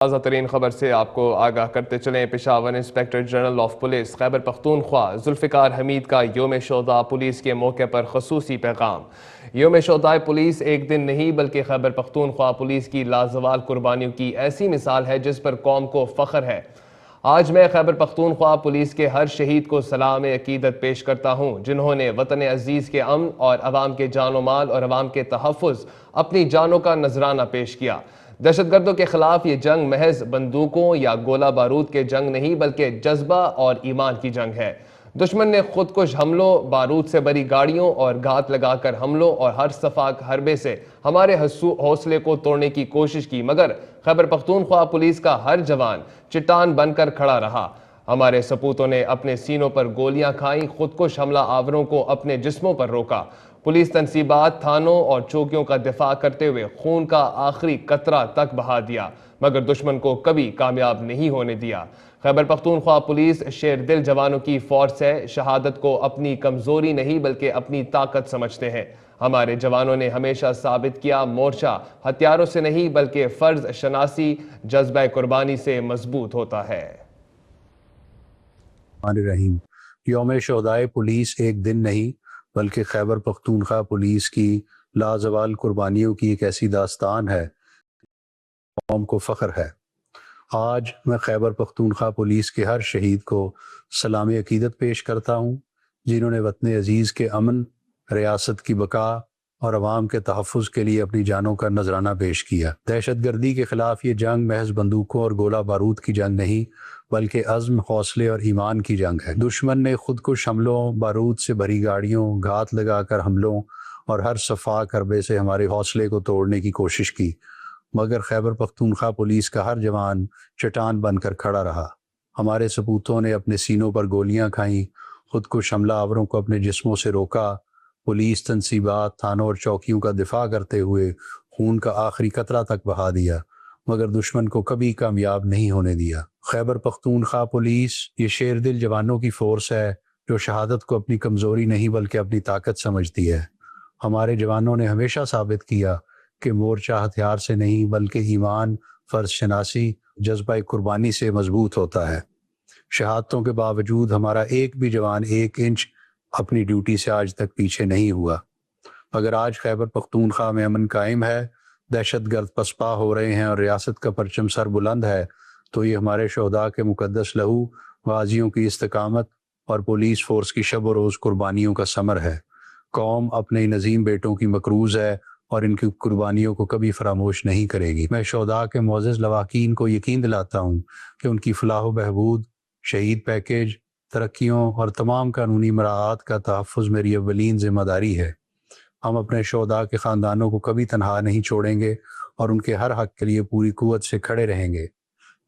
تازہ ترین خبر سے آپ کو آگاہ کرتے چلیں۔ Peshawar inspector general of police Khyber Pakhtunkhwa Zulfiqar Hameed کا یوم شہداء پولیس کے موقع پر خصوصی پیغام۔ یوم شہداء پولیس ایک دن نہیں بلکہ خیبر پختونخوا پولیس کی لازوال قربانیوں کی ایسی مثال ہے جس پر قوم کو فخر ہے۔ آج میں خیبر پختونخوا پولیس کے ہر شہید کو سلام عقیدت پیش کرتا ہوں جنہوں نے وطن عزیز کے امن اور عوام کے جان و مال اور عوام کے تحفظ اپنی جانوں کا نذرانہ پیش کیا۔ دہشت گردوں کے خلاف یہ جنگ محض بندوقوں یا گولہ بارود کے جنگ نہیں بلکہ جذبہ اور ایمان کی جنگ ہے۔ دشمن نے خودکش حملوں، بارود سے بری گاڑیوں اور گھات لگا کر حملوں اور ہر صفاق حربے سے ہمارے حوصلے کو توڑنے کی کوشش کی، مگر خیبر پختونخوا پولیس کا ہر جوان چٹان بن کر کھڑا رہا۔ ہمارے سپوتوں نے اپنے سینوں پر گولیاں کھائیں، خودکش حملہ آوروں کو اپنے جسموں پر روکا۔ پولیس تنصیبات، تھانوں اور چوکیوں کا دفاع کرتے ہوئے خون کا آخری قطرہ تک بہا دیا، مگر دشمن کو کبھی کامیاب نہیں ہونے دیا۔ خیبر پختونخوا پولیس شیر دل جوانوں کی فورس ہے، شہادت کو اپنی کمزوری نہیں بلکہ اپنی طاقت سمجھتے ہیں۔ ہمارے جوانوں نے ہمیشہ ثابت کیا مورچہ ہتھیاروں سے نہیں بلکہ فرض شناسی، جذبہ قربانی سے مضبوط ہوتا ہے۔ رحیم یوم شہدائے پولیس ایک دن نہیں بلکہ خیبر پختونخوا پولیس کی لازوال قربانیوں کی ایک ایسی داستان ہے قوم کو فخر ہے۔ آج میں خیبر پختونخوا پولیس کے ہر شہید کو سلام عقیدت پیش کرتا ہوں جنہوں نے وطن عزیز کے امن، ریاست کی بقا اور عوام کے تحفظ کے لیے اپنی جانوں کا نذرانہ پیش کیا۔ دہشت گردی کے خلاف یہ جنگ محض بندوقوں اور گولہ بارود کی جنگ نہیں بلکہ عزم، حوصلے اور ایمان کی جنگ ہے۔ دشمن نے خودکش حملوں، بارود سے بھری گاڑیوں، گھات لگا کر حملوں اور ہر صفاق حربے سے ہمارے حوصلے کو توڑنے کی کوشش کی، مگر خیبر پختونخوا پولیس کا ہر جوان چٹان بن کر کھڑا رہا۔ ہمارے سپوتوں نے اپنے سینوں پر گولیاں کھائیں، خودکش حملہ آوروں کو اپنے جسموں سے روکا۔ پولیس تنصیبات، تھانوں اور چوکیوں کا دفاع کرتے ہوئے خون کا آخری قطرہ تک بہا دیا، مگر دشمن کو کبھی کامیاب نہیں ہونے دیا۔ خیبر پختونخوا پولیس یہ شیر دل جوانوں کی فورس ہے جو شہادت کو اپنی کمزوری نہیں بلکہ اپنی طاقت سمجھتی ہے۔ ہمارے جوانوں نے ہمیشہ ثابت کیا کہ مورچہ ہتھیار سے نہیں بلکہ ایمان، فرض شناسی، جذبہ قربانی سے مضبوط ہوتا ہے۔ شہادتوں کے باوجود ہمارا ایک بھی جوان ایک انچ اپنی ڈیوٹی سے آج تک پیچھے نہیں ہوا۔ اگر آج خیبر پختونخوا میں امن قائم ہے، دہشت گرد پسپا ہو رہے ہیں اور ریاست کا پرچم سر بلند ہے، تو یہ ہمارے شہداء کے مقدس لہو، غازیوں کی استقامت اور پولیس فورس کی شب و روز قربانیوں کا ثمر ہے۔ قوم اپنے ان عظیم بیٹوں کی مقروض ہے اور ان کی قربانیوں کو کبھی فراموش نہیں کرے گی۔ میں شہداء کے معزز لواحقین کو یقین دلاتا ہوں کہ ان کی فلاح و بہبود، شہید پیکیج، ترقیوں اور تمام قانونی مراعات کا تحفظ میری اولین ذمہ داری ہے۔ ہم اپنے شہداء کے خاندانوں کو کبھی تنہا نہیں چھوڑیں گے اور ان کے ہر حق کے لیے پوری قوت سے کھڑے رہیں گے۔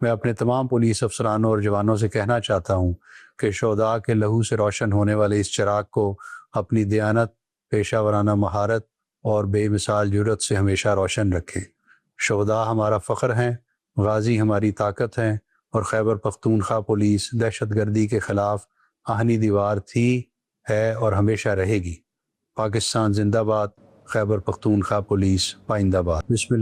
میں اپنے تمام پولیس افسرانوں اور جوانوں سے کہنا چاہتا ہوں کہ شہداء کے لہو سے روشن ہونے والے اس چراغ کو اپنی دیانت، پیشہ ورانہ مہارت اور بے مثال جرأت سے ہمیشہ روشن رکھیں۔ شہداء ہمارا فخر ہیں، غازی ہماری طاقت ہیں اور خیبر پختونخوا پولیس دہشت گردی کے خلاف آہنی دیوار تھی، ہے اور ہمیشہ رہے گی۔ پاکستان زندہ باد، خیبر پختونخوا پولیس پائندہ باد۔ بسم اللہ۔